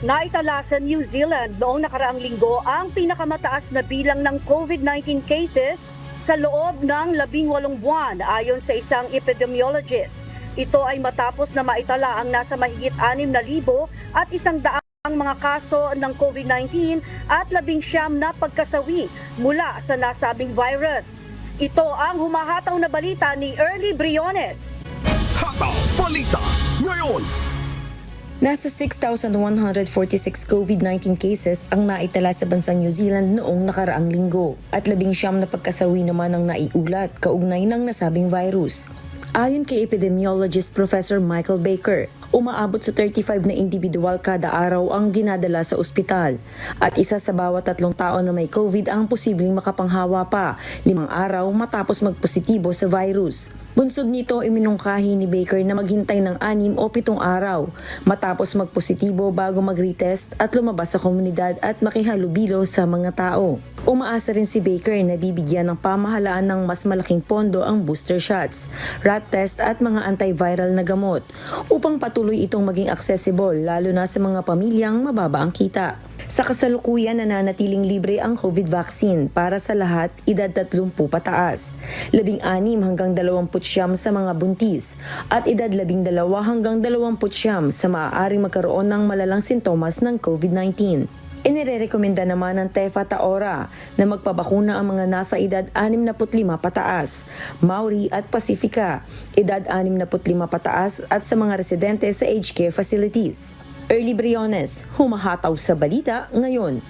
Naitala sa New Zealand noong nakaraang linggo ang pinakamataas na bilang ng COVID-19 cases sa loob ng 18 buwan ayon sa isang epidemiologist. Ito ay matapos na maitala ang nasa mahigit 6,000 at 100 mga kaso ng COVID-19 at 19 na pagkasawi mula sa nasabing virus. Ito ang humahataw na balita ni Early Briones. Hataw Balita ngayon! Nasa 6,146 COVID-19 cases ang naitala sa bansang New Zealand noong nakaraang linggo at 19 na pagkasawi naman ang naiulat kaugnay ng nasabing virus. Ayon kay epidemiologist Professor Michael Baker, umaabot sa 35 na individual kada araw ang dinadala sa ospital at isa sa bawat 3 tao na may COVID ang posibleng makapanghawa pa 5 araw matapos magpositibo sa virus. Bunsod nito, iminungkahi ni Baker na maghintay ng 6 o 7 araw matapos magpositibo bago mag-retest at lumabas sa komunidad at makihalubilo sa mga tao. Umaasa rin si Baker na bibigyan ng pamahalaan ng mas malaking pondo ang booster shots, rat test at mga antiviral na gamot upang patuloy itong maging accessible lalo na sa mga pamilyang mababa ang kita. Sa kasalukuyan, nananatiling libre ang COVID vaccine para sa lahat edad 30 pataas, 16 hanggang 29 sa mga buntis, at edad 12 hanggang 29 sa maaaring magkaroon ng malalang sintomas ng COVID-19. Inirekomenda naman ng Tepha Taora na magpabakuna ang mga nasa edad 65 pataas, Maori at Pacifica, edad 65 pataas at sa mga residente sa aged care facilities. Early Briones, humahataw sa balita ngayon.